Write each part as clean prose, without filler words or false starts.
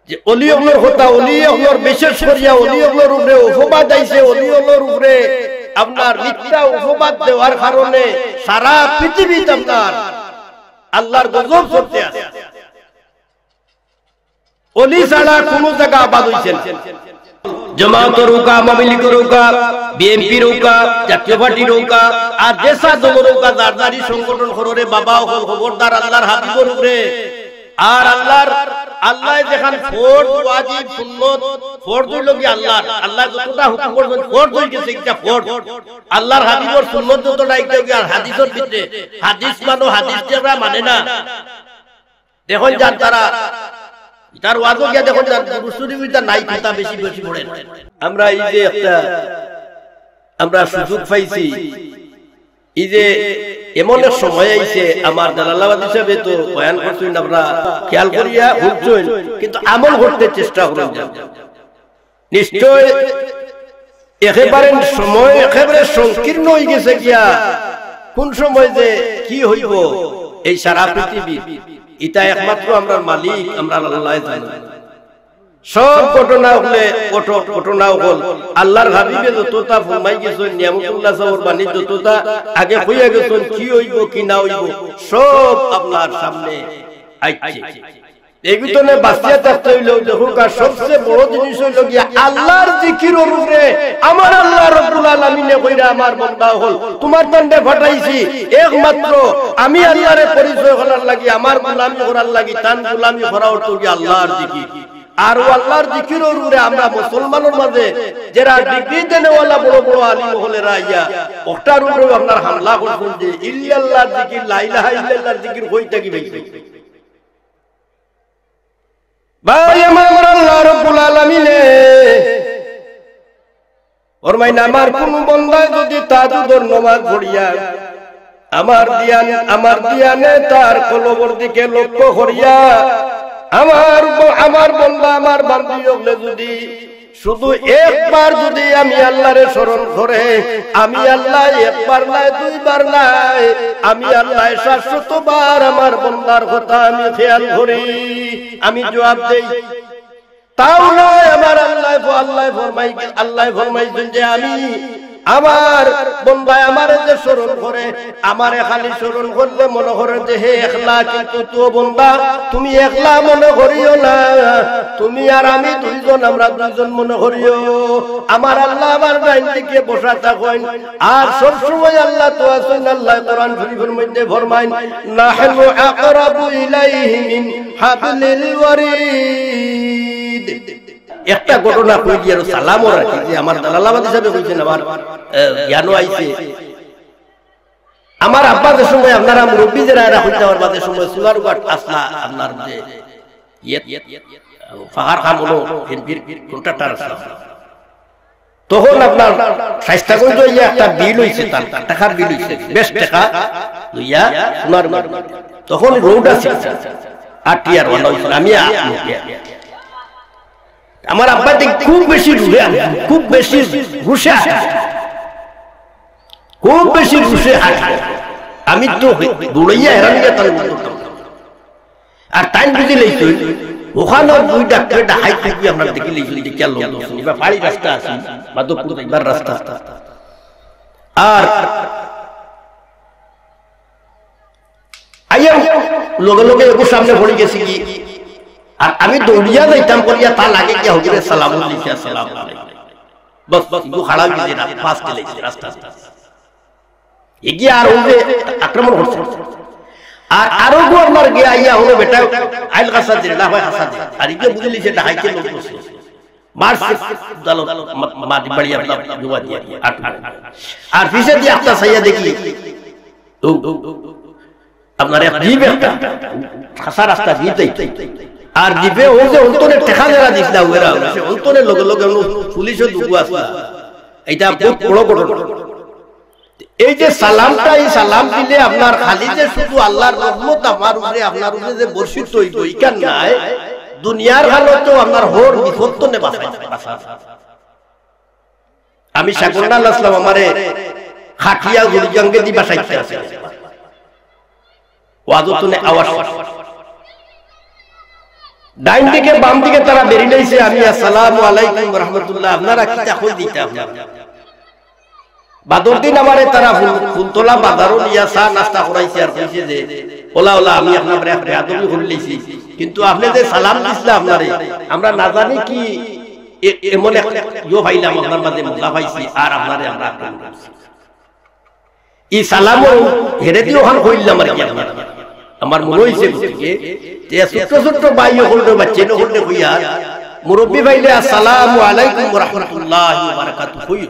যে ওলি ওগুলোর কথা, ওলি ওগুলোর বিশেষ করিয়া ওলি ওগুলোর উপরে উপবাদ আইছে, ওলি ওগুলোর উপরে আপনার মিথ্যা উপবাদ দেওয়ার কারণে সারা পৃথিবীতে আপনার আল্লাহর গজব চলতে আছে। ওলি ছাড়া কোন জায়গা আবাদ হইছে না। জামাতের রোকা, মামিলিকের রোকা, বিএনপির রোকা, জাতীয় পার্টির রোকা, আর দেশা দলের রোকা, দারদারি সংগঠন করে বাবা হল খবরদার আল্লাহর হাবিবের উপরে। আর আল্লাহ যেখান ফরজ ওয়াজিব সুন্নাত ফরজ হইল কি আল্লাহ যতটা হুকুম করছেন ফরজ হই গেছে, এটা ফরজ। আল্লাহর হাবিবের সুন্নাত যতটা এটা কি আর হাদিসের ভিতরে হাদিস হাদিস যারা মানে না, দেখুন যার তারা তার ওয়াজও গিয়া দেখুন রসুলিটা নাই কথা বেশি বেশি পড়েন। আমরা এই যে একটা আমরা সুযোগ পাইছি, এই যে এমন এক সময় আইছে, আমার জালালাবাদ হিসাবে তো বয়ান করছেন, আমরা খেয়াল করিয়া বুঝছেন, কিন্তু আমল করতে চেষ্টা করেন। নিশ্চয় একেবারে সময় একেবারে সংকীর্ণ হয়ে গেছে গিয়া, কোন সময় যে কি হইব এই সারা পৃথিবী এটা একমাত্র আমরা মালিক, আমরা আল্লাহ জানেন। সব ঘটনা হলে ঘটনা হল আল্লাহর হাবিবে যতটা ফরমাই গেছেন, নিয়ামতুল্লাহ সাহেবের বাণী যতটা আগে হইয়া গেছেন, কি হইব কি না হইব সব আপনার সামনে আইছে। এই ভিতরে বাঁচিয়া থাকতে হইলেও দেখুন সবচেয়ে বড় জিনিস হইল গিয়া আল্লাহর জিকিরের উপরে আমার আল্লাহ রাব্বুল আলামিনে কইরা আমার বান্দা হল তোমার দণ্ডে ফাটাইছি একমাত্র আমি আল্লাহরে পরিচয় করার লাগি, আমার গোলামি করার লাগি, তান গোলামি করা অর্থ কি আল্লাহর জিকির। আর আল্লাহর জিকিরের উপরে আমরা মুসলমানের মাঝে যারা ডিগ্রি দেনেওয়ালা বড় বড় আলিম হলেরা ইয়া ওটার উপরে আপনার হামলা করছেন যে ইল্লাল্লাহর জিকির, লা ইলাহা ইল্লাল্লাহর জিকির কইটা কি ভাই ভাই আমার আল্লাহ রাব্বুল আলামিনে ফরমাইন আমার কোন বান্দা যদি তাহাজ্জুদের নামাজ পড়িয়া আমার দিয়ানে তার কলবের দিকে লক্ষ্য করিয়া আমার বান্দা আমার বান্দি হলে যদি শুধু একবার যদি আমি আল্লাহরে স্মরণ করে, আমি আল্লাহ একবার নাই দুইবার নাই, আমি আল্লাহ ৭০০ বার আমার বান্দার কথা আমি খেয়াল করি, আমি জবাব দেই, তাও নয় আমার আল্লাহ ফরমাইছেন যে আমি আমার বন্দায় আমারে যে স্মরণ করে, আমারে খালি স্মরণ করলে মনে করে যে হে একলা, কিন্তু তো বন্দা তুমি একলা মনে করিও না, তুমি আর আমি দুইজন, আমরা দুইজন মনে করিও। আমার আল্লাহ আমার ডাইন দিকে বসা থাকেন, আর সব সময় আল্লাহ তো আছেন। আল্লাহ কোরআন শরীফের মধ্যে ফরমায় নাহনু আকরাবু ইলাইহি মিন হাবলিল ওয়ারিদ। একটা ঘটনা কই দিয়ে সালামও রাখি যে আমার দালালাবাদ হিসাবে কইছেন, আমার জ্ঞানও আইছে। আমার আব্বাদের সময় আপনারা মুরব্বী যারা এরা হইতে আমার বাদের সময় সুলারঘাট আসলা আপনার যে ফাহার খান হলো কন্ট্রাক্টর আসলাম, তখন আপনার স্বাস্থ্যগঞ্জ ইয়া একটা বিল হইছে, তার টাকার বিল হইছে, বেশ টাকা লইয়া সোনার, তখন রোড আছে আর টিয়ার ওয়ান হইছিল। আমি আমার আব্বা খুব বেশি খুব বেশি ঘুষে হাঁটে, আমি তো দৌড়াইয়া হেরান আর টাইম বুঝি লেগেছিল ওখানে দুই ডাক্তার হাইট থাকি আমরা দেখে লেগেছিল যে কেন এবার পাড়ি রাস্তা আছে মাধবপুর এবার রাস্তা, আর আইয়া লগে লগে এগো সামনে পড়ে গেছি কি, আর আমি দৌড়িয়া যাইতাম করিয়া তা লাগে কি হুজুরের সালাম আলাইকুম আসসালাম আলাইকুম, বস ইগো খাড়া গিয়ে না পাস চলে রাস্তা এগিয়ে আর ওই আক্রমণ করছে। আর আরো গো আপনার গিয়ে আইয়া হলো বেটা আইল কাসা দিলে না হয় হাসা দিলে, আর ইগে বুঝলি যে হাইকে লোক বসে মারছে দালো মাটি বাড়িয়া জুয়া দিয়া আর পিছে দিয়ে একটা সাইয়া দেখি আপনার এক জিপ একটা খাসা রাস্তা দিতেই, আর জিপে ও যে অন্তরে টেকা যারা দিস না ওরা অন্তরের লগে লগে পুলিশও দুগু আসলা, এইটা বড় ঘটনা। এই যে সালামটা, এই সালাম দিলে আপনার খালি যে শুধু আল্লাহর রহমত আমার উপরে আপনার উপরে যে বর্ষিত হইতো ইকান নাই, দুনিয়ার হালতেও আপনার হোর বিপদ তো নে বাঁচাই। আমি শাকুন্ডা আসলাম আমারে খাটিয়া গুরুজঙ্গে দি বাসাইতে আছে ওয়াজতনে আওয়াজ ডাইন দিকে বাম দিকে তারা বেরিয়ে লাইছে আমি আসসালামু আলাইকুম ওয়া রাহমাতুল্লাহ আপনারা কি তা কই দিতে আপনারা বাদর দিন আমারে তারা ফুলতলা বাজারও নিয়া চা নাস্তা করাইছে আর কইছে যে ওলা ওলা আমি আপনার বেয়াদবি করে লইছি কিন্তু আপনি যে সালাম দিছিলেন আপনারে আমরা না জানি কি এমন এক ইয়ো ভাইলাম আপনার মাঝে মোলা ভাইছি আর আপনারে আমরা আক্রমণ করছি এই সালামও হেরে দিও হান কইলাম আর কি আমার মনে হইছে বুঝিকে তে ছোট ছোট ভাই হলদে বাচ্চা নো হলদে কইয়া মুরব্বি ভাইলে আসসালামু আলাইকুম ওয়া রাহমাতুল্লাহি ওয়া বারাকাতুহু কই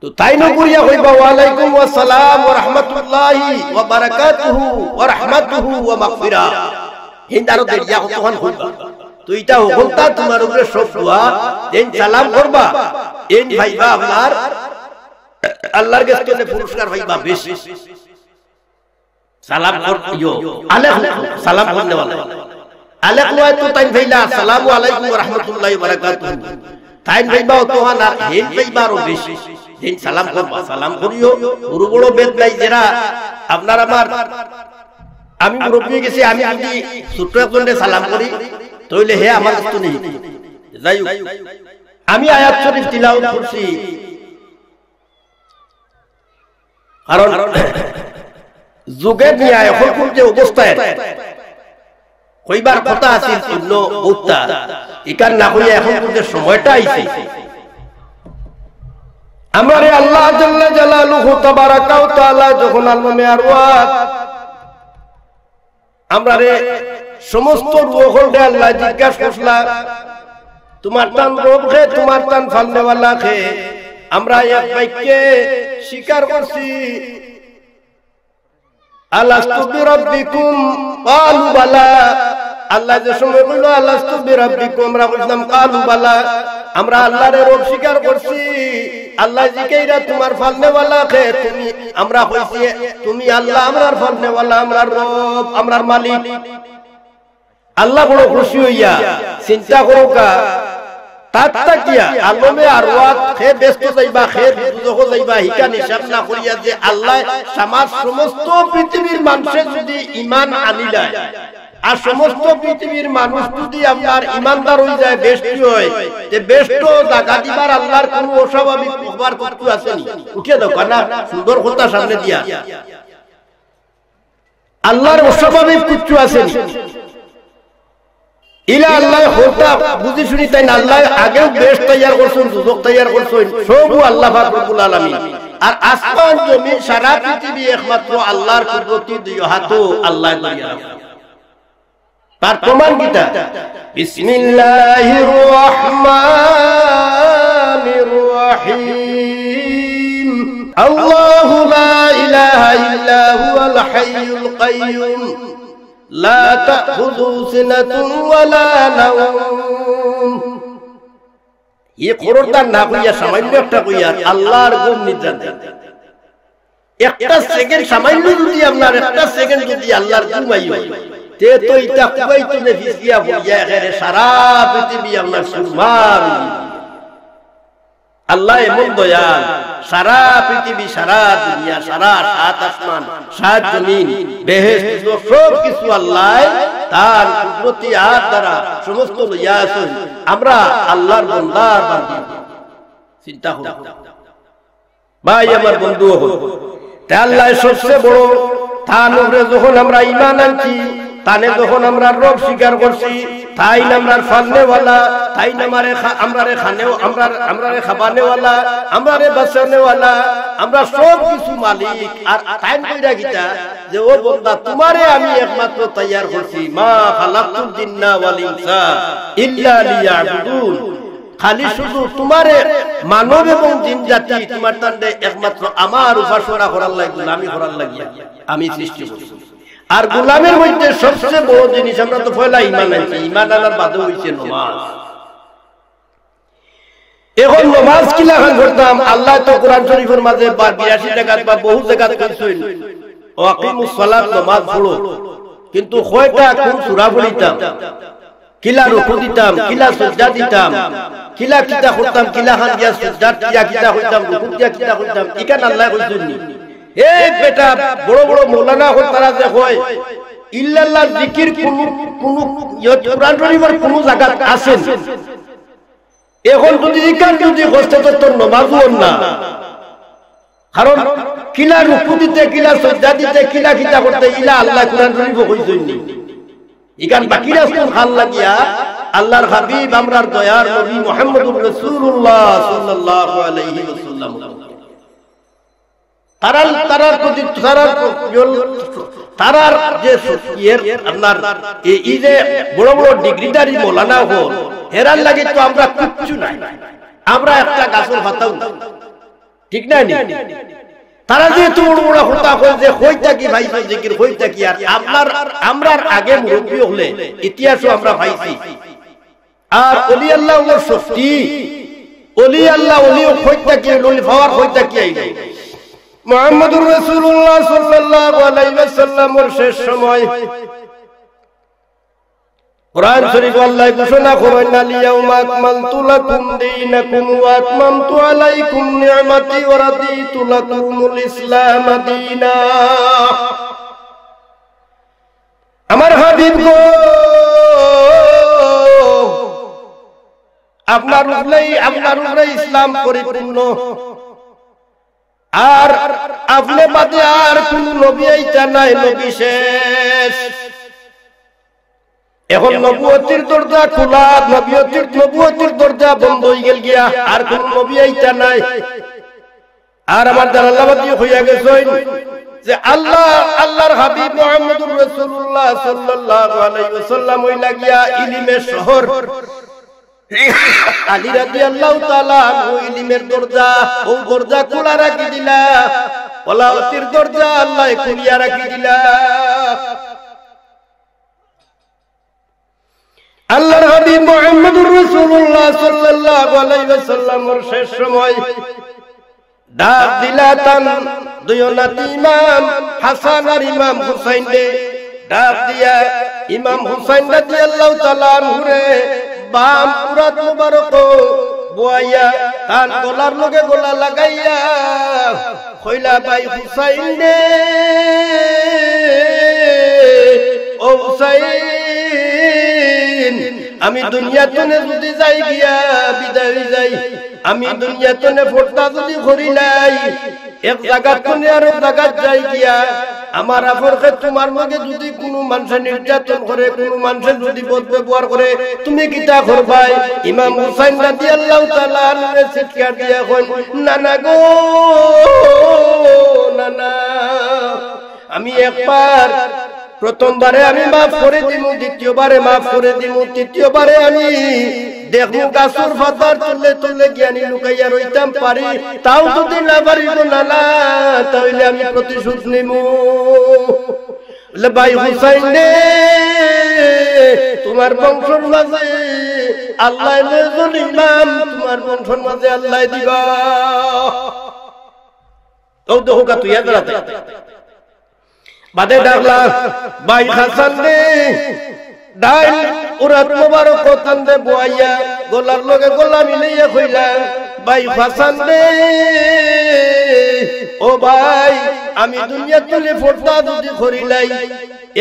তো তাই ন করিয়া কইবা ওয়া আলাইকুম আসসালাম ওয়া রাহমাতুল্লাহি ওয়া বারাকাতুহু ওয়া রাহমাতুহু ওয়া মাগফিরা হিন্দারো দেরিয়া কতখান কইবা তো এটা হলতা তোমার উপরে সব দোয়া দেন সালাম করবা এন ভাইবা আপনার আল্লাহর কাছে পুরস্কার ভাইবা বেশি সালাম করিও আলাইকুম সালাম করনে वाला আলাইকুম তো তাই ভাইলা আসসালামু আলাইকুম ওয়া রাহমাতুল্লাহি ওয়া বারাকাতুহু তাই ভাইবা তো না হেন ভাইবারও বেশি দেন সালাম করবা সালাম করিও বড় বড় বেদ নাই যারা আপনার আমার আমি মুরব্বি গেছি আমি যদি ছোট একজনকে সালাম করি তাহলে হে আমার কিছু নেই যাই আমি আয়াত শরীফ তিলাওয়াত করছি কারণ যুগের নিয়ে এখন কোন যে অবস্থায় কইবার কথা আছে অন্য উত্তা একার না হইয়া এখন কোন যে সময়টা আইছে আমারে আল্লাহ জাল্লা জালালুহু তাবারাকা ওয়া তাআলা যখন আলমে আরওয়াত আমরারে সমস্ত রূহকে আল্লাহ জিজ্ঞাসা করলা তোমার তান রব কে তোমার তান ফালনে वाला কে আমরা এক বাক্যে স্বীকার করছি আলাস্তু বিরাব্বিকুম ক্বালু বালা আল্লাহ যে সময় বলল আলাস্তু বিরাব্বিকুম আমরা বললাম ক্বালু বালা আমরা আল্লাহর রব স্বীকার করছি আল্লাহ জিকাইরা তোমার ফালনে वाला কে তুমি আমরা কইছি তুমি আল্লাহ আমরার ফালনে वाला আমরার রব আমরার মালিক আল্লাহ বড় খুশি হইয়া চিন্তা করোকা তাত্তাকিয়া আলমে আরওয়াত খে ব্যস্ত যাইবা খে দুজহ যাইবা হিকা হিসাব না করিয়া যে আল্লাহ সমাজ সমস্ত পৃথিবীর মানুষে যদি ঈমান আনিলা আর সমস্ত পৃথিবীর মানুষ যদি আপনার ঈমানদার হই যায় বেশটি হয় তে বেশটো জায়গা দিবার আল্লাহর কোনো অস্বাভাবিক খবর কিছু আসেনি উঠিয়ে দাও কানা সুন্দর কথা সামনে দিয়া আল্লাহর অস্বাভাবিক কিছু আসেনি ইলা আল্লাহ হোতা বুঝি শুনি তাই না আল্লাহ আগেও বেশ তৈয়ার করছেন দুজক তৈয়ার করছেন সবও আল্লাহ পাক রব্বুল আলামিন আর আসমান জমিন সারা পৃথিবী একমাত্র আল্লাহর কুদরতি দুই হাতও আল্লাহ দিয়া তার প্রমাণ কিটা বিসমিল্লাহির রহমানির রহিম আল্লাহু লা ইলাহা ইল্লা হুয়াল হাইয়ুল কাইয়্যুম لا تأخذه سنة ولا نوم ये খবরদার না কইয়া সামান্য একটা কইয়া আল্লাহর গুণ নির্দেশ দেন একটা সেকেন্ড সামান্য যদি আপনার একটা সেকেন্ড যদি আল্লাহর গুণ আইও তে তো এটা কই তো নেফিসিয়া হইয়া এর সারা পৃথিবী আপনার সুরমার আল্লাহ এমন দয়াল সারা পৃথিবী সারা দুনিয়া সারা সাত আসমান সাত জমিন বেহেশত সব কিছু আল্লাহ তার কুদরতি হাত দ্বারা সমস্ত লইয়া আছেন আমরা আল্লাহর বান্দার বান্দা চিন্তা করুন ভাই আমার বন্ধু হল তে আল্লাহ সবচেয়ে বড় তার উপরে যখন আমরা ঈমান আনছি তানে যখন আমরা রব স্বীকার করছি তাই আমরার ফালনে वाला তাই আমরারে খানেও আমরারে খাবানে वाला আমরারে বাঁচানে वाला আমরা সব কিছু মালিক আর তাই কইরা গিতা যে ও বান্দা তোমারে আমি একমাত্র তৈয়ার করছি মা খালাকতুল জিন্না ওয়াল ইনসা ইল্লা লিয়াবুদুন খালি শুধু তোমারে মানব এবং জিন জাতি তোমার তান্ডে একমাত্র আমার উপাসনা করার লাগি আমি করার লাগি আমি সৃষ্টি করছি আর গোলামের মধ্যে সবচেয়ে বড় জিনিস আমরা তো পয়লা ঈমান আনছি ঈমান আনার বাদে হইছে নামাজ এখন নামাজ কি লাগান করতাম আল্লাহ তো কোরআন শরীফের মাঝে 82 জায়গা বা বহু জায়গা কইছেন ওয়াকিমুস সালাত নামাজ পড়ো কিন্তু কয়টা কোন সূরা পড়িতাম কিলা রুকু দিতাম কিলা সিজদা দিতাম কিলা কিতা করতাম কিলা খান দিয়া সিজদা দিয়া কিতা করতাম রুকু দিয়া কিতা করতাম ইকান আল্লাহ কইছেন এই বেটা বড় বড় মাওলানা হল তারা যে হয় ইল্লাল্লাহ জিকির কোন কোরআন শরীফের কোন জায়গা আছে? এখন যদি জিকির যদি হস্তে তো নামাজও না, কারণ কিলা রুকু দিতে, কিলা সাজদা দিতে, কিলা কিতা করতে ইলা আল্লাহ কোরআন শরীফ কইছেননি। ইকান বাকি রাসূল ভাল লাগিয়া আল্লাহর হাবিব আমরার দয়ার নবী মুহাম্মদুর রাসূলুল্লাহ সাল্লাল্লাহু আলাইহি ওয়াসাল্লাম তারার যে আপনার এই যে বড় বড় ডিগ্রিদারি মৌলানা হল হেরার লাগে তো আমরা কিচ্ছু নাই, আমরা একটা গাছের পাতাও না, ঠিক না? তারা যেহেতু বড় বড় কথা কয় যে হইতা কি ভাই জিকির হইতা কি, আর আমরার আগে মুরব্বী হলে ইতিহাসও আমরা পাইছি। আর ওলি আল্লাহ শক্তি, ওলি আল্লাহ ওলি হইতা কি, ওলি পাওয়ার হইতা কি আইলো মুহাম্মদুর রাসূলুল্লাহ সাল্লাল্লাহু আলাইহি ওয়াসাল্লামের শেষ সময় কুরআন শরীফ আল্লাহ ঘোষণা করেন, আল-ইয়াউমা আকমালতু লাকুম দীনাকুম ওয়া আতমামতু আলাইকুম নি'মাতি ওয়া রাদিতু লাকুমুল ইসলাম দীনা। আমার হাবিব গো, আপনার উপরে ইসলাম পরিপূর্ণ, আর আপনি বাদে আর কোন নবী আইতা নাই, নবী শেষ। এখন নবুয়তির দরজা খোলা, নবুয়তির দরজা বন্ধ হয়ে গেল গিয়া, আর কোন নবী আইতা নাই। আর আমার জালালাবাদী হইয়া গেছেন যে আল্লাহর হাবিব মুহাম্মদুর রাসূলুল্লাহ সাল্লাল্লাহু আলাইহি ওয়াসাল্লাম হইলা গিয়া ইলমের শহর। আলী রাদিয়াল্লাহু তাআলা আনহু ইলমের দরজা, ও দরজা খোলা রাখি দিলা, ওলাওয়াতির দরজা আল্লাহ খুলিয়া রাখি দিলা। আল্লাহর হাবিব মুহাম্মদুর রাসূলুল্লাহ সাল্লাল্লাহু আলাইহি ওয়াসাল্লামের শেষ সময় ডাক দিলা তান দুই নাতি ইমাম হাসান আর ইমাম হুসাইন রে ডাক দিয়া, ইমাম হুসাইন রাদিয়াল্লাহু তাআলা আনহু রে বাম পুরাত মুবারক বুয়াইয়া কান গলার লগে গলা লাগাইয়া কইলা, ভাই হুসাইন রে, ও হুসাইন, আমি দুনিয়াতনে যদি যাই গিয়া বিদায় যাই, আমি দুনিয়াতনে ফোরতা যদি করি নাই, এক জায়গা তনে আর এক জায়গা যাই গিয়া আমার আপরকে তোমার লগে যদি কোনো মানুষ নির্যাতন করে, কোনো মানুষের যদি বদ ব্যবহার করে, তুমি কিতা করবাই? ইমাম হুসাইন রাদিয়াল্লাহু তাআলা আনহু চিৎকার দিয়া কইন, নানা গো, নানা, আমি একবার প্রথমবারে আমি মাফ করে দিমু, দ্বিতীয়বারে মাফ করে দিমু, তৃতীয়বারে আমি দেখমু গাছুর ফাতার তুলে জ্ঞানী লুকাইয়া রইতাম পারি, তাও যদি না পারি তো নানা, তাহলে আমি প্রতিশোধ নিমু। ভাই হুসাইন রে, তোমার বংশের মাঝে আল্লাহ নজর ইমাম, তোমার বংশের মাঝে আল্লাহ দিবা। তো দেখো তুই এদারাতে বাদে ডাকলা, ভাই হাসান রে, ডাইল উরাত মুবারক কান্দে বইয়া গলার লগে গলা মিলাইয়া কইলা, ভাই হাসান রে, ও ভাই, আমি দুনিয়া তুলে ফোরতা যদি করিলাই,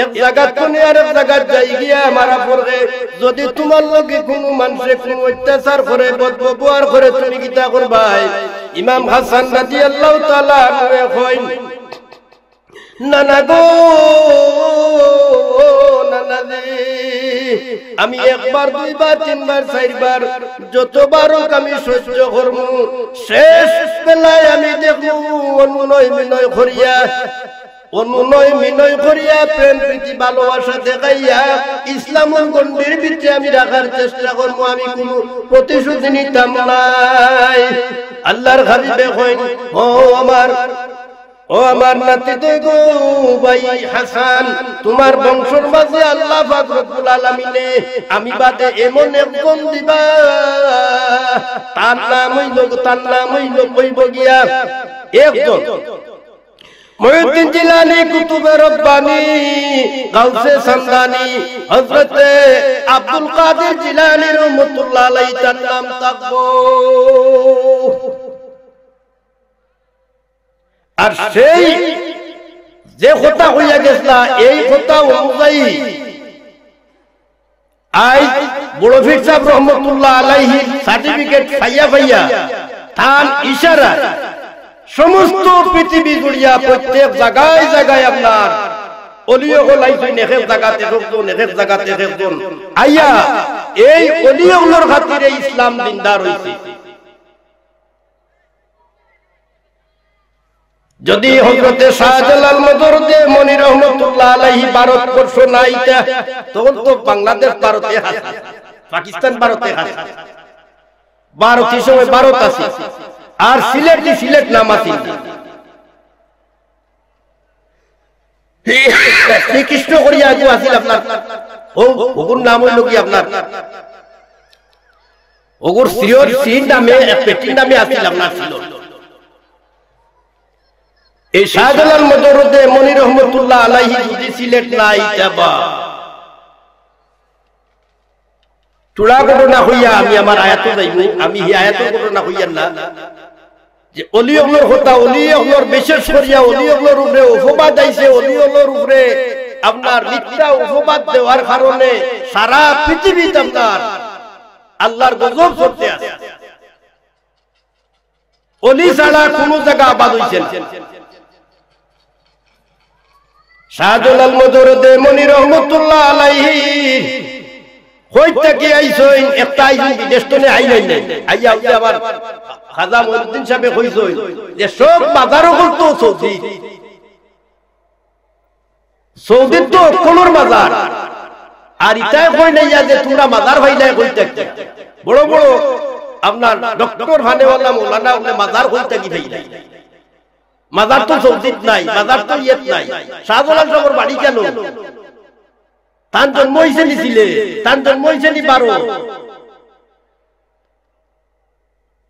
এক জায়গা কোনে আর এক জায়গা যাই গিয়া মারা পড়ে, যদি তোমার লগে কোনো মানুষে কোনো অত্যাচার করে, বদ ব্যবহার করে, তুমি কিতা করবাই? ইমাম হাসান রাদিয়াল্লাহু তাআলা আনহু কইন, নানা গো, নানা রে, আমি একবার দুইবার তিনবার চারবার যতবার আমি সহ্য করব, শেষ বেলায় আমি দেখব অনুনয় মিনয় করিয়া প্রেম প্রীতি ভালোবাসা দেখাইয়া ইসলামের গণ্ডির ভিতরে আমি রাখার চেষ্টা করব, আমি কোনো প্রতিশোধ নিতাম নাই। আল্লাহর হাবিবে কইন, ও আমার নাতি গো, ভাই হাসান, তোমার বংশের মাঝে আল্লাহ পাক রব্বুল আলামিনে আমি বাদে এমন একজন দিবা, তার নাম হইল কইব গিয়া একজন মুহিউদ্দিন জিলানী, কুতুবে রব্বানী, গাউসে সামদানি, হযরত আব্দুল কাদের জিলানী রাহমাতুল্লাহ আলাইহি, তার নাম থাকবো। আর সেই যে কথা হইয়া গেছলা এই কথা অনুযায়ী আজ বড় পীর সাহেব রহমতুল্লাহ আলাইহি সার্টিফিকেট পাইয়া তার ইশারা সমস্ত পৃথিবী জুড়িয়া প্রত্যেক জায়গায় জায়গায় আপনার অলিও লাইছেন এক জায়গাতে একজন এক জায়গাতে একজন আইয়া এই অলিওগুলোর খাতিরে ইসলাম জিন্দা রইছে। যদি হযরতে শাহজালাল মদরদে মনি রহমতুল্লাহ আলাইহি ভারতবর্ষ নাইতা তখন তো বাংলাদেশ ভারতে আছে, পাকিস্তান ভারতে আছে, ভারত হিসেবে ভারত আছে, আর সিলেট নাম আছে। শ্রীকৃষ্ণ করিয়া আগে আছিল আপনার ওগুর নাম হইল কি আপনার ওগুর শ্রীর নামে পেটির নামে আছিল আপনার ছিল। এই শাহজালাল মদরদে মনি রহমতুল্লাহ আলাইহি যদি সিলেট নাই যাবা চূড়া ঘটনা হইয়া আমি আমার আয়াত যাইব, আমি এই আয়াতের ঘটনা হইয়া না যে অলিওগুলোর কথা অলিওগুলোর বিশেষ করিয়া অলিওগুলোর উপরে উপবাদ আইছে, অলিওগুলোর উপরে আপনার মিথ্যা উপবাদ দেওয়ার কারণে সারা পৃথিবীতে আপনার আল্লাহর গজব করতে আছে। অলি ছাড়া কোন জায়গা আবাদ হইছেন। শাহজালাল মদরদে মনি রহমতুল্লাহ আলাইহি কইতে কি আইছেন একটা আইছেন বিদেশ তো আই নাই আইয়া আবার খাজা মঈনুদ্দিন সাহেব কইছেন যে সব বাজারও করতো সৌদি তো কোনোর বাজার আর ইটাই কই নাই যে তোমরা মাজার ভাইলাই কইতে বড় বড় আপনার ডক্টর হানেওয়ালা মৌলানা ওনে মাজার কইতে কি ভাইলাই মাজার তো সৌদিত নাই, মাজার তো ইয়েত নাই। শাহজালাল সাহেবের বাড়ি কেন তার জন্ম হইছে নিছিলে, তার জন্ম হইছে নি 12।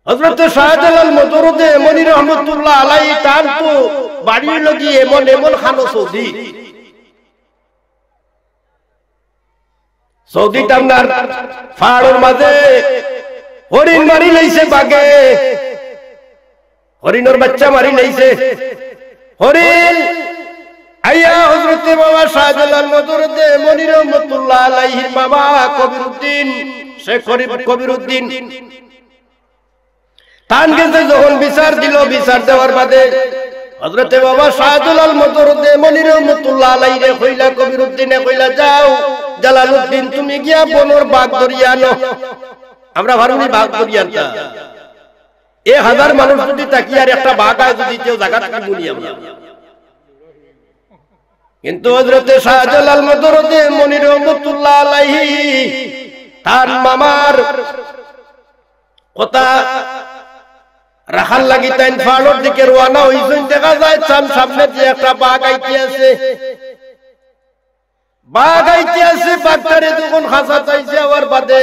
হযরত শাহজালাল মদরদে মনি রহমতুল্লাহ আলাইহি তার তো বাড়ি লাগি এমন এমন খানো সৌদি সৌদি টামনার ফাড়ের মাঝে হরিণ মারি লইছে বাগে, হরিণের বাচ্চা মারি লইছে হরিণ আইয়া হযরতে বাবা শাহজালাল মদরদে মনি রহমতুল্লাহ আলাইহির বাবা কবিরউদ্দিন শেখ কবিরউদ্দিন তান গেছে যখন বিচার দিল, বিচার দেওয়ার বাদে হযরতে বাবা শাহজালাল মদরদে মনি রহমতুল্লাহ আলাইহি কইলা কবিরউদ্দিনে কইলা যাও জালালউদ্দিন তুমি গিয়া বনর বাঘ ধরিয়া আনো। আমরা ভারুনি বাঘ ধরিয়া আনতা 1000 মানুষ যদি তাকি আর একটা বাঘ আয় যদি কেউ জায়গা থেকে মুনি আমরা, কিন্তু হযরতে শাহজালাল মদরদে মনি রহমতুল্লাহ আলাইহি তার মামার কথা রাখার লাগি তাই ফাড়োর দিকে রওনা হইছেন। দেখা যায় সামনে যে একটা বাঘ আইতে আছে, বাঘটারে যখন খাঁচা চাইছে আবার বাদে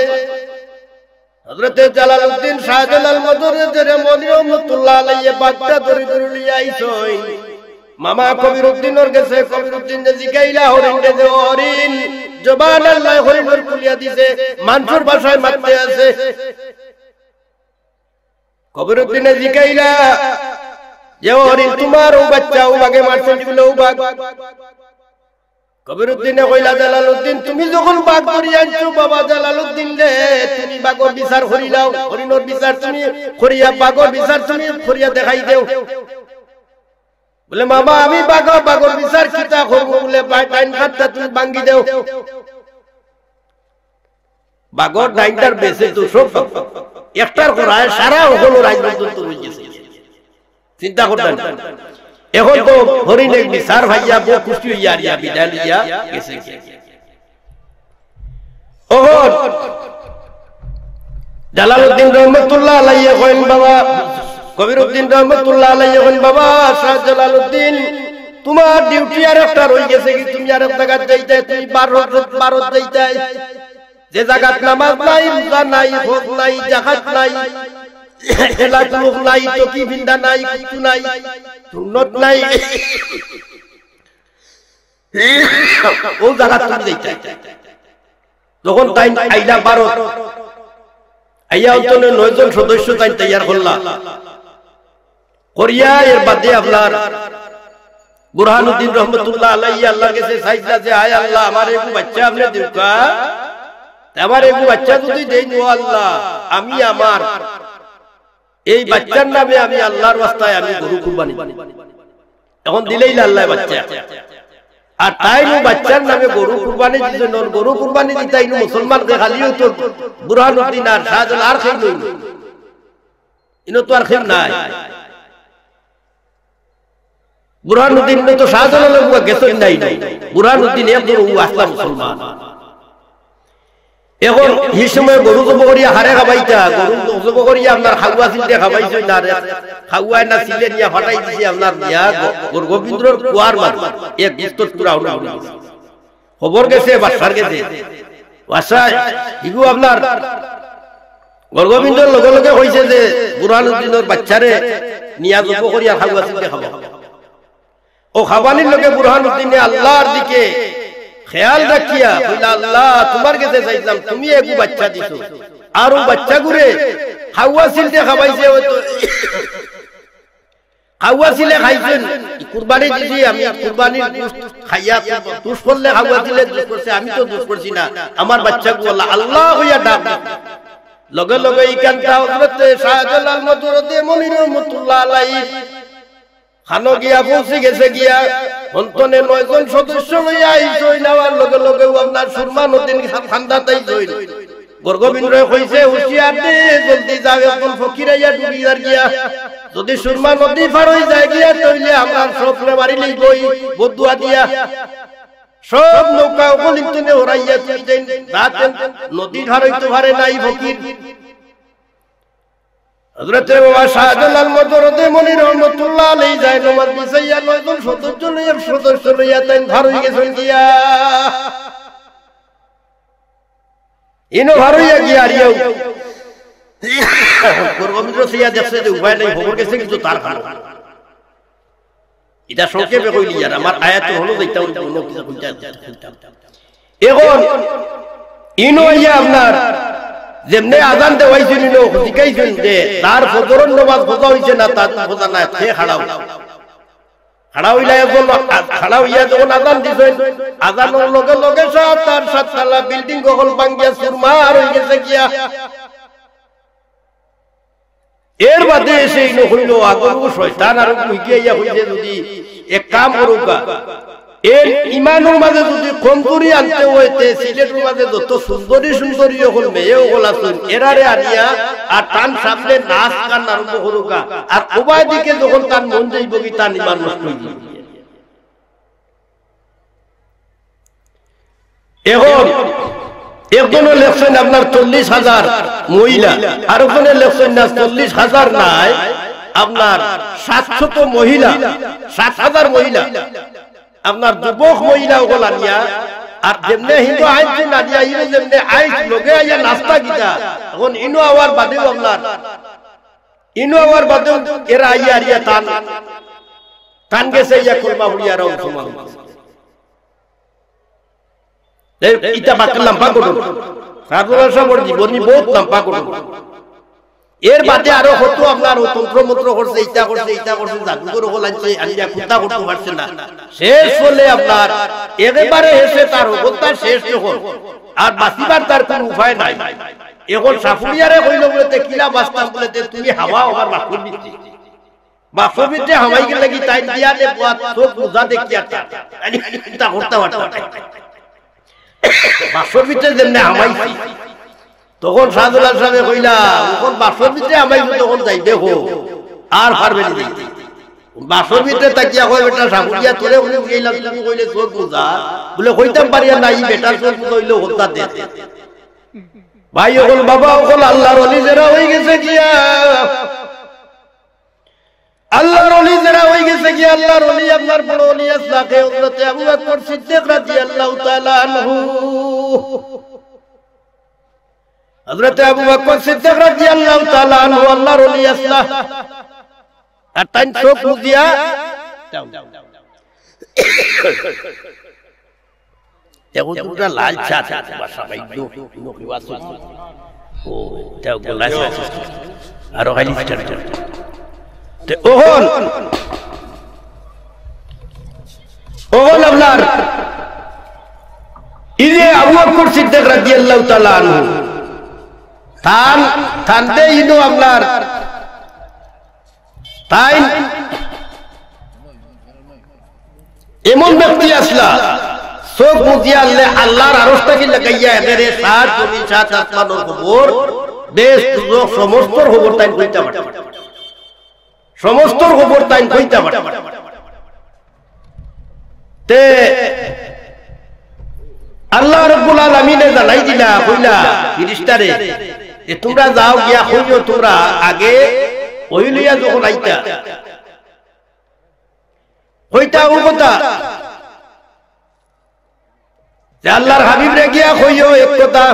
হযরতে জালালউদ্দিন শাহজালাল মদরদে মনি রহমতুল্লাহ আলাইহি বাঘটা ধরে ধরে লিয়ে আইছেন মামা কবিরউদ্দিনের কাছে। কবিরউদ্দিন যে জিগাইলা হরিণ যে হরিণ জবান আল্লাহ হরিণের কুলিয়া দিছে, মানুষের ভাষায় মারতে আছে। কবিরউদ্দিনে জিগাইলা যে হরিণ তোমার ও বাচ্চা ও বাগে মারছেন বলে ও বাঘ। কবিরউদ্দিনে কইলা জালালউদ্দিন তুমি যখন বাঘ ধরি আনছো বাবা জালালউদ্দিন রে তুমি বাঘর বিচার করি দাও, হরিণের বিচার তুমি করিয়া বাঘর বিচার তুমি করিয়া দেখাই দেও। বলে মামা আমি বাঘর বিচার কিতা করবো বলে ডাইন হাতটা তুমি ভাঙ্গি দেও। বাঘর ডাইনটার বেঁচে তো সব একটার করায় সারা হলো রাজপর্যন্ত রয়ে গেছে, চিন্তা করতেন। এখন তো হরিণের বিচার ভাইয়া বউ খুশি হইয়া আরিয়া বিদায় লইয়া গেছে। ওহর জালালউদ্দিন রহমতুল্লাহ আলাইহি কইন বাবা কবিরউদ্দিন রহমতুল্লাহ আলাইহি কইন বাবা শাহ জালালউদ্দিন তোমার ডিউটি আর একটা রয়ে গেছে কি তুমি আর এক জায়গা যাইতে, তুমি ভারত যাইতে, যে জায়গাত নামাজ নাই, রোজা নাই, হজ নাই, যাকাত নাই, এলাক লোক নাই, তকি বিন্দা নাই, কিছু নাই, সুন্নত নাই, ও জায়গাত তুমি যাইতে। যখন তাই আইলা ভারত আইয়া অন্তনে 9 জন সদস্য তাই তৈয়ার করলা করিয়া এর বাদে আপনার বুরহানুদ্দিন রহমতুল্লাহ আলাইহি আল্লাহর কাছে চাইছিলা যে আয় আল্লাহ আমার একটু বাচ্চা আপনি দিউকা আমার একটু বাচ্চা যদি দেই নো আল্লাহ আমি আমার এই বাচ্চার নামে আমি আল্লাহর ওয়াস্তায় আমি গরু কুরবানি এখন দিলেই আল্লাহ বাচ্চা আর তাই নো বাচ্চার নামে গরু কুরবানি দিছেন গরু কুরবানি দিতাই নো মুসলমান কে খালিও তো বুরহানুদ্দিন আর শাহজালাল আর খেই নই ইনো তো আর খেম নাই বুরহানুদ্দিন তো শাহজালালের বুয়া গেছেন নাই বুরহানুদ্দিন একজন ও আসলা মুসলমান এখন এই সময় গরু জব করিয়া হারে খাবাইতা গরু জব করিয়া আপনার খাওয়া চিলতে খাবাইছে না খাওয়ায় না চিলে নিয়ে ফাটাই দিছে আপনার নিয়া গোবিন্দ্রর কুয়ার মাঝ এক বিস্তর পুরা হলো খবর গেছে বাসার গেছে বাসা ইগু আপনার গোবিন্দ্রর লগে লগে কইছে যে বুরহানুদ্দিনের বাচ্চারে নিয়া জব করিয়া খাওয়া চিলতে খাবা ও খাবানির লগে বুরহানুদ্দিনে আল্লাহর দিকে খেয়াল রাখিয়া কইলা আল্লাহ তোমার কাছে চাইলাম তুমি একটু বাচ্চা দিছো আর ও বাচ্চা গুরে খাওয়া চিলতে খাবাইছে হয়তো খাওয়া চিলে খাইছেন কুরবানি দিছি আমি কুরবানির খাইয়া দুষ করলে খাওয়া চিলে দুষ করছে আমি তো দুষ করছি না আমার বাচ্চা গু আল্লাহ হইয়া ডাক লগে লগে ইকানটা হযরত শাহজালাল মজরুদ্দি মনির রহমাতুল্লাহ আলাইহি খানো গিয়া পৌঁছে গেছে গিয়া অন্তনে 9 জন সদস্য লইয়া আইছই নেওয়ার লগে লগে আপনার সুরমানুদ্দিন খান্দা তাই জইল গোবিন্দ্র কইছে হুশিয়ার দে জলদি যাও এখন ফকিরাইয়া ডুবি আর গিয়া যদি সুরমা নদী পার হই যায় গিয়া তইলে আমার সবরে বাড়ি লই গই বদুয়া দিয়া সব নৌকা গলিতনে ওরাইয়া তুই দেন রাতেন নদী ধার হইতে পারে নাই ফকির হযরত বাবা শাহজালাল মজরুদ্দি মনির রহমাতুল্লাহ আলাইহি যায় নমাজ বিছাইয়া 9 জন সদস্য লইয়া তাই ধার হই গেছেন গিয়া ইনো ধার হইয়া গিয়া আরিয়াও গোবিন্দ্র সিয়া দেখছে যে উপায় নাই খবর গেছে কিন্তু তার খানো এটা সংক্ষেপে কইলি আর আমার আয়াত হলো যাইতা অন্য কিছু কইতা এখন ইনো ইয়া আপনার যেমনে আযান দেওয়াইছেন ইনো শিখাইছেন যে তার ফজরের নামাজ পড়া হইছে না তার পড়া না সে খাড়াও খাড়া হইলা এখন খাড়া হইয়া যখন আযান দিছেন আযানের লগে লগে সব তার সাততলা বিল্ডিং গগল ভাঙ্গিয়া চুরমার হই গেছে গিয়া এর বাদে এসে ইনো হইল আগর শয়তান আর কইয়া হইছে যদি এক কাম করুকা এর ইমানের মাঝে যদি কমজোরি আনতে হইতে সিলেটের মাঝে যত সুন্দরী সুন্দরী হল মেয়ে হল আসুন এরারে আনিয়া আর টান সামনে নাচ গান আরম্ভ করুকা আর উভয় দিকে যখন তার মন যাইব কি তার ইমান নষ্ট হয়ে যাবে এখন একজনের লেখছেন আপনার 40,000 মহিলা আর ওখানে লেখছেন না 40,000 নাই আপনার 700 মহিলা 7,000 মহিলা আপনার যুবক মহিলা ওগুলো আনিয়া আর যেমনে হিন্দু আইন না দিয়া ইনো যেমনে আইস লগে আইয়া নাস্তা গিতা এখন ইনো আওয়ার বাদেও আপনার ইনো আওয়ার বাদেও এরা আইয়া আরিয়া টান গেছে ইয়া কলমা হুড়িয়ারা মুসলমান ইটা বাকল লম্বা করুন সাধুরা সব জীবনী বহুত লম্বা করুন এর বাদে আরো হতো আপনার তন্ত্র মন্ত্র করছে ইটা করছে জাদুঘর হলাইছে আলিয়া কুতা করতে পারছে না শেষ হলে আপনার একেবারে এসে তার অবস্থা শেষ যখন আর বাঁচিবার তার কোন উপায় নাই এখন সাফুরিয়ারে কইল বলতে কিলা বাঁচতাম বলতে তুমি হাওয়া আমার বাকুর দিচ্ছি বাসবিতে হাওয়াই গেলে কি তাই দিয়ালে চোখ বুঝা দেখিয়া তা করতে পারত বাসবিতে যেমনে হাওয়াইছি তখন শাহজালাল সাহেব কইলা ওখন বাসর ভিতরে আমাই তখন যাইবে হো আর পারবে না বাসর ভিতরে তাকিয়া কই বেটা সাহুরিয়া তোরে উনি কইলা তুমি কইলে চোখ বুঝা বলে কইতাম পারিয়া নাই বেটার চোখ বুঝাইলো হত্যা দে ভাই ওখন বাবা ওখন আল্লাহর ওলি যারা হই গেছে গিয়া আল্লাহর ওলি যারা হই গেছে গিয়া আল্লাহর ওলি আপনার বড় ওলি আসলাকে হযরত আবু বকর সিদ্দিক রাদিয়াল্লাহু তাআলা আনহু হযরত আবু বকর সিদ্দিক রাদিয়াল্লাহু তাআলা আনহু আল্লাহর ওলি আসলা আর তাই চোখ মুদিয়া দেখো দুটা লাল চা বাসা বাইদো নকি ওয়াসু ও তাও গোলাস আর খালি স্টার্ট তে ওহন ওগল আপনার এই যে আবু বকর সিদ্দিক রাদিয়াল্লাহু তাআলা আনহু থানতে ইনো আপনার তাই এমন ব্যক্তি আসলা চোখ বুঝিয়া আল্লাহর আরশটাকে লাগাইয়া এদের সাত জমি সাত আসমানের খবর বেশ সমস্ত খবর তাই কইতে পারে, সমস্ত খবর তাই কইতে পারে। তে আল্লাহ রাব্বুল আলামিনে জানাই দিলা কইলা ফেরেশতারে যে তোমরা যাও গিয়া কইও তোমরা আগে ওইলিয়া যখন আইতা কইতা ও কথা যে আল্লাহর হাবিব রে গিয়া কইও এক কথা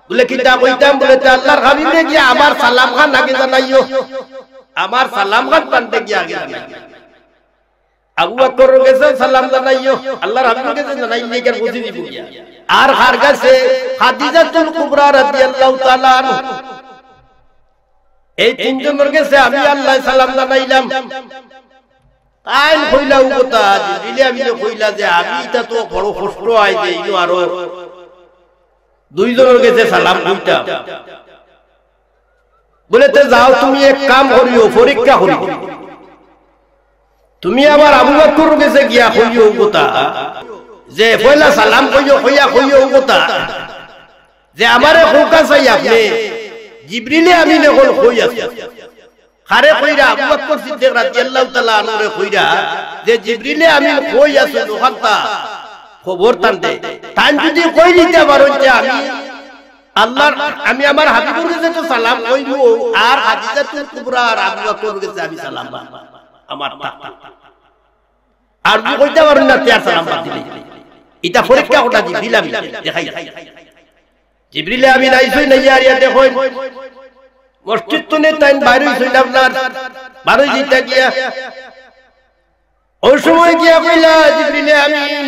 বলে কিতা কইতাম বলে তে আল্লাহর হাবিব রে গিয়া আমার সালাম খান আগে জানাইও, আমার সালাম খান পান্তে গিয়া আগে জানাইও। আবু বকর কাছে সালাম জানাইও, আল্লাহর হাবিব কাছে জানাইলে কেন বুঝি দিব গিয়া। আর কার কাছে খাদিজাতুল কুবরা রাদিয়াল্লাহু তাআলা আনহা, এই তিনজনের কাছে আমি আল্লাহ সালাম জানাইলাম। তাই কইলা ও কথা জিবরিল আমিনে কইলা যে আমি তা তো বড় কষ্ট হয় যে ইনো আরো দুইজনের কাছে সালাম কইতাম। বলে তে যাও তুমি এক কাম করিও, পরীক্ষা করিও, তুমি আবার আবু বকর কাছে গিয়া কইও কথা যে পয়লা সালাম কইও কইও কথা যে আমারে হোকা চাই আপনি জিবরিল আমিনে কল কই আছে খারে কইরা আবু বকর সিদ্দিক রাদিয়াল্লাহু তাআলা আনহু কইরা যে জিবরিল আমিন কই আছে দোকানটা খবর তান দে। তাই যদি কই দিতে পারো যে আমি আমার হাবিবুর কাছে তো সালাম কইবো আর খাদিজাতুল কুবরা আর আবু বকর কাছে আমি সালাম আমার আর যদি কইতে পারেন না তার সালাম বাদ দিলে এটা পরীক্ষা ওটা জিবরিল আমিন দেখাই। জিবরিল আমিন আইছই না ইয়া দেখো মসজিদ তো নেই তাই বাইরে হইছিল আপনার বাইরে যেতে গিয়া ওই সময় গিয়া কইলা জিবরিল আমিন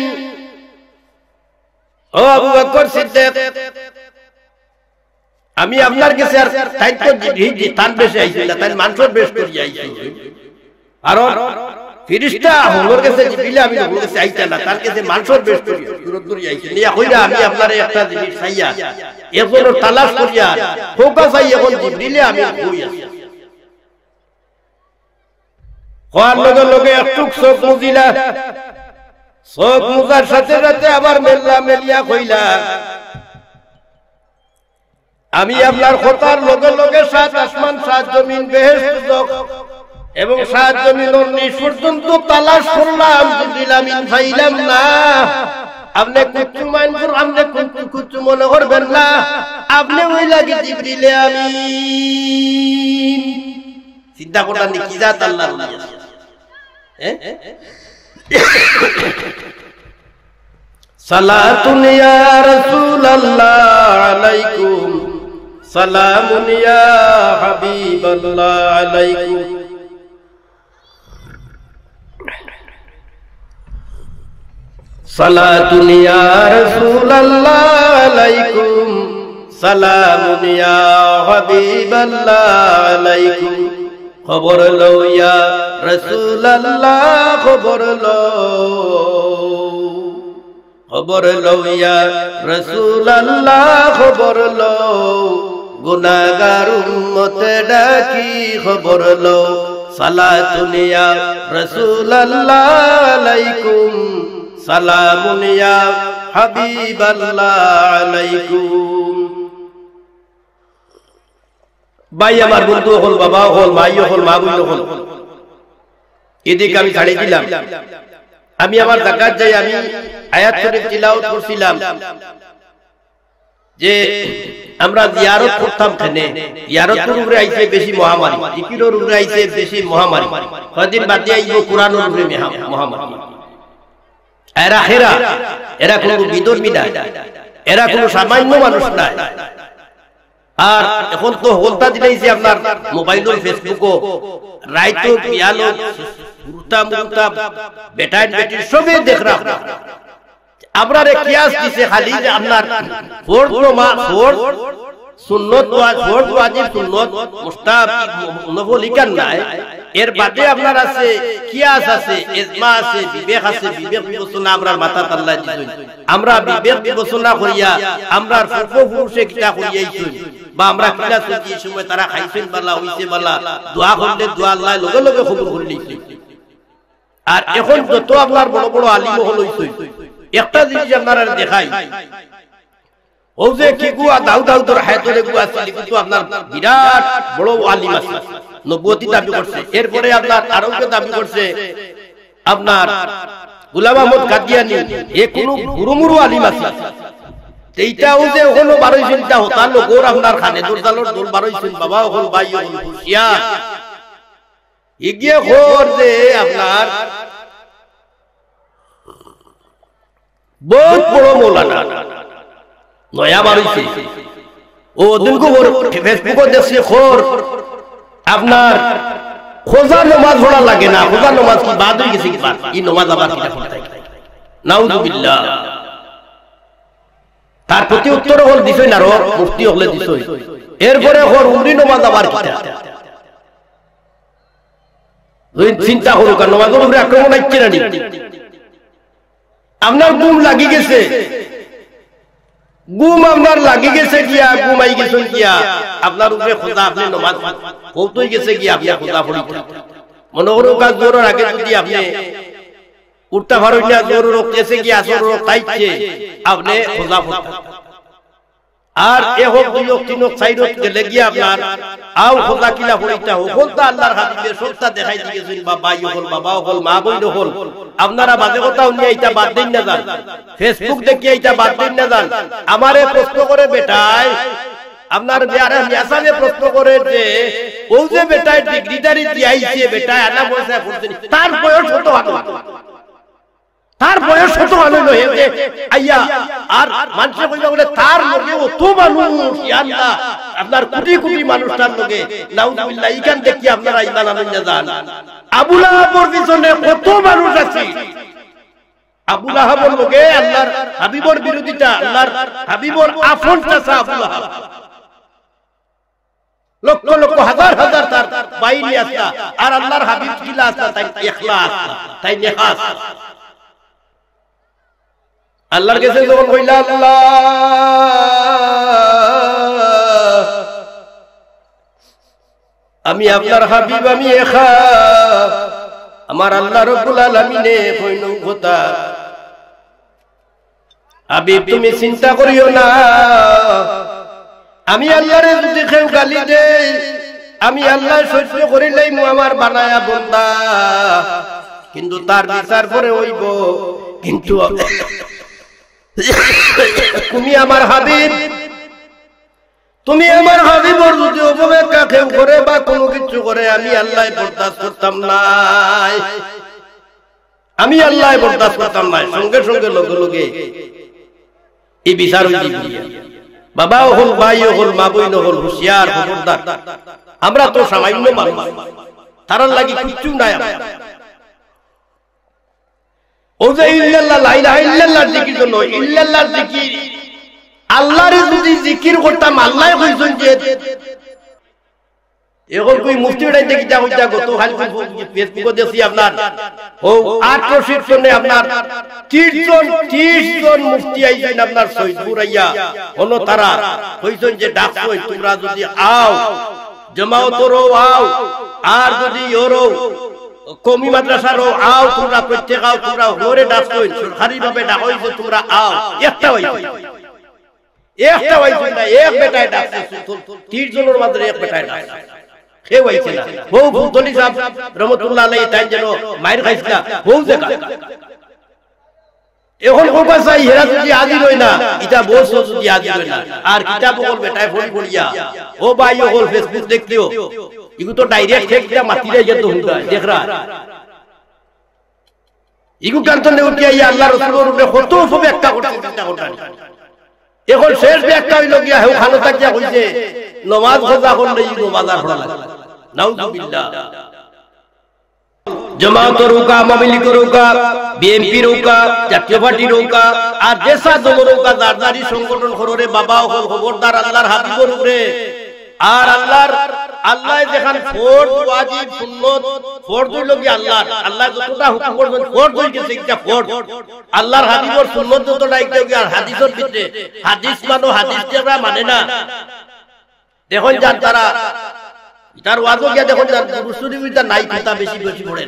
ও আবু বকর সিদ্দিক আমি আপনার কাছে আর তাই তো তান বেশি আইছিল তাই মানুষের বেশ করি আইছিল আর ফেরেশতা ওর কাছে জিবরিল আমিন ওর কাছে আইতা না তার কাছে মানুষের বেশ করি দূর দূর আইছিল নিয়া কইরা আমি আপনার একটা জিনিস চাইয়া এজন্য তালাশ করিয়া ফোকা চাই এখন জিবরিল আমিন কই আছে কোয়ার লগে লগে একটু চোখ মুজিলা চোখ মুজার সাথে সাথে আবার মেলিয়া কইলা আমি আপনার কথার লগে লগে সাত আসমান সাত জমিন বেহেশত এবং সাত জমিন নিজ পর্যন্ত তালাশ করলাম জিবরিল আমিন পাইলাম না। আপনি কুচ্ছু মাইনপুর আপনি কুচ্ছু মনে করবেন না, আপনি ওই লাগে জিবরিল আমিন চিন্তা করলেন কি জাত আল্লাহর সালাতুন ইয়া রাসূলুল্লাহ আলাইকুম সালামুন ইয়া হাবিবাল্লাহ আলাইকুম সালাতুন ইয়া রাসূলুল্লাহ আলাইকুম সালামুন ইয়া হাবিবাল্লাহ আলাইকুম খবর লও ইয়া রাসূলুল্লাহ খবর লও ইয়া রাসূলুল্লাহ খবর লও গুনাহগার উম্মত ডাকি খবর লও সালাতুন ইয়া রাসূলুল্লাহ আলাইকুম সালামুন ইয়া হাবিবাল্লাহ আলাইকুম। ভাই আমার বন্ধু হল, বাবা হল, ভাইও হল, মা বোন হল, এদিকে আমি ছাড়ি দিলাম। আমি আমার জাকাত যাই আমি আয়াত শরীফ তিলাওয়াত করছিলাম যে আমরা জিয়ারত করতাম কেনে, জিয়ারতের উপরে আইছে বেশি মহামারী, জিকিরের উপরে আইছে বেশি মহামারী, কদিন বাদে আইব কোরআনের উপরে মহামারী। এরা কোনো বিধর্মী নাই, এরা কোনো সামান্য মানুষ নাই। আর এখন তো হলতা দিলাইছে আপনার মোবাইলের ফেসবুকও রাইতো পিয়ালো উল্টা মুল্টা বেটাইন বেটি সবে দেখরা আপনার কিয়াস দিছে খালি যে আপনার ফোর্থ সুন্নত ওয়াজিব সুন্নত মুস্তাহাব নফল ইকান নাই এর বাদে আপনার আছে কিয়াস আছে, ইজমা আছে, বিবেক আছে। বিবেক বিবেচনা আমরা মাথা আল্লাহ দিছেন, আমরা বিবেক বিবেচনা করিয়া আমরা পূর্বপুরুষে কিটা করিয়াইছেন বা আমরা কিটা চলছি এই সময় তারা খাইছেন বালা হইছে বালা, দোয়া করলে দোয়া আল্লাহ লগে লগে কবুল করে নিছে। আর এখন যত আপনার বড় বড় আলিম হল হইছে, একটা জিনিস আপনারা দেখাই, ও যে কি গুয়া দাউদাউদর হায়াতের গুয়া আছে, কিন্তু আপনার বিরাট বড় আলিম আছে, নবুয়তি দাবি করছে। এরপরে আপনার আরোগ্য দাবি করছে আপনার গোলাম আহমদ কাদিয়ানী, এ কোন গুরুমুরু আলিম আছে। এইটাও যে ওখানে 12 চিন্তা হতাল গোর আপনার খানে দোরদালোর দোল 12 চিন বাবা ওখান ভাই ওখান হুশিয়ার এগিয়ে খোর যে আপনার বহুত বড় মৌলানা নয়া বাড়িছে। ও দিনকো ফেসবুকে দেখছে খোর আপনার খোঁজা নামাজ পড়া লাগে না, খোঁজা নামাজ কি বাদ হয়ে গেছে, কি বাদ এই নামাজ আবার কিটা পড়তে হয়, নাউযুবিল্লাহ। তার প্রতি উত্তর হল দিছই না, মুফতি হলে দিছই। এরপরে হল উমরি নামাজ আবার কিটা, চিন্তা করুক নামাজের উপরে আক্রমণ আসছে না, আপনার গুম লাগি গেছে, গুম আপনার লাগি গেছে গিয়া, গুমাই গেছেন গিয়া আপনার উপরে খোদা, আপনি নামাজ কৌতই গেছে গিয়া আপনি খোদা পড়ি মনে করুন কাজ জোরের আগে যদি আপনি উঠতে পারেন না, জোর রোগ গেছে গিয়া আসর রোগ তাইছে আপনি খোদা পড়তে। আর এ হোক দুই হোক তিন হোক চাই হোক গেলে গিয়া আপনার আও খোদা কিলা পড়িতা হোক তা আল্লাহর হাবিবের সবটা দেখাই দিয়েছেন, বাবা হল বাবা হল মা বোন হল। আপনারা বাজে কথাও নিয়ে এইটা বাদ দিন না যান, ফেসবুক দেখিয়ে এইটা বাদ দিন না যান। আমারে প্রশ্ন করে বেটায় আপনার যারা মিয়াসানে প্রশ্ন করে যে ও যে বেটায় ডিগ্রিটারি দিয়াইছে বেটায় আনা পয়সা করছেন, তার বয়স কত হলো, তার বয়স কত হলো যে আইয়া আর মানুষে কইবা বলে তার লগে অত মানুষ আল্লাহ আপনার কোটি কোটি মানুষ তার লগে নাউযুবিল্লাহ। ইখান দেখি আপনারা ইমান আনেন না যান, আবু লাহাবের পিছনে কত মানুষ আছে, আবু লাহাবের লগে আল্লাহর হাবিবর বিরোধিতা, আল্লাহর হাবিবর আপন চাচা আবু লাহাব, লক্ষ লক্ষ হাজার হাজার তার বাইরে আসা, আর আল্লাহর হাবিব কিলা আসা, তাই ইখলাস তাই নেহাস। আল্লাহর কাছে যখন কইলা আল্লাহ আমি আপনার হাবিব, আমি একা, আমার আল্লাহ রাব্বুল আলামিনে কইল কথা হাবিব তুমি চিন্তা করিও না, আমি আল্লাহরে যদি কেউ গালি দেই আমি আল্লাহ সহ্য করিলেই আমার বানায়া বান্দা, কিন্তু তার বিচার করে হইব। কিন্তু তুমি আমার হাবিব, তুমি আমার হাবিবর যদি অপব্যাখ্যা কেউ করে বা কোনো কিছু করে আমি আল্লাহ বরদাস্ত করতাম না, আমি আল্লাহ বরদাস্ত করতাম না। সঙ্গে সঙ্গে লগে লগে এই বিচার হইল, বাবা হল ভাই হল মা বইন হল হুঁশিয়ার খবরদার, আমরা তো সামান্য মানুষ, তারার লাগি কিচ্ছু নাই। ও যে ইল্লাল্লাহ লা ইলাহা ইল্লাল্লাহর জিকির জন্য, ইল্লাল্লাহর জিকির আল্লাহর যদি জিকির করতাম আল্লাহ কইছেন যে এখন কই মুফতি উঠাইতে কি যা হইতা গত হাল ফেসবুকে দেখি আপনার ও 8 প্রশিক্ষণে আপনার 30 জন মুফতি আইছেন আপনার সৈয়দপুর আইয়া, হলো তারা কইছেন যে ডাকছই তোমরা যদি আও জামাতরও আও, আর যদি ওরও কমি মাদ্রাসারও আও, তোমরা প্রত্যেক আও, তোমরা ওরে ডাকছই সরকারি ভাবে ডাকইছো তোমরা আও, একটা হইছে একটা হইছে না, এক বেটায় ডাকছে 30 জনের মধ্যে এক বেটায় ডাকছে, কেউ হইছে না। বউ ফুতলি সাহেব রহমাতুল্লাহ আলাইহি তাই যেন মাইর খাইছিলা বউ দেখা এখন কোপা চাই হেরা যদি হাজির হই না, এটা বস যদি হাজির হই না, আর কিতাব বল বেটায় ফোন করিয়া ও ভাই ওল ফেসবুক দেখতেও ইগু তো ডাইরেক্ট থেকে মাতিরে যেত হুঁকা দেখরা ইগু কান্তনে উঠিয়া ইয়া আল্লাহ রাসূলের উপরে কত ব্যাখ্যা করতে চিন্তা করতেন। এখন শেষ ব্যাখ্যা হইল গিয়া হেউ খানো থাকিয়া কইছে নামাজ খোঁজা করলে ইগু বাজার পড়া লাগে, নাউযুবিল্লাহ। জামাত রোকা, মামিলি রোকা, বিএনপি রোকা, জাতীয় পার্টি রোকা, আর দেশা দল রোকা দারদারি সংগঠন করে বাবা খবরদার আল্লাহর হাবিবের উপরে আর আল্লাহর আল্লাহ যেখান ফরজ ওয়াজিব সুন্নত ফরজ হইল কি আল্লাহ যতটা হুকুম করছেন ফরজ হই গেছে এটা ফরজ আল্লাহর হাবিবর সুন্নত যতটা এটা কি আর হাদিসের ভিতরে হাদিস হাদিস যারা মানে না দেখুন যান তারা তার ওয়াজও গিয়া দেখুন যান রসুলের ভিতরে নাই কথা বেশি বেশি পড়ে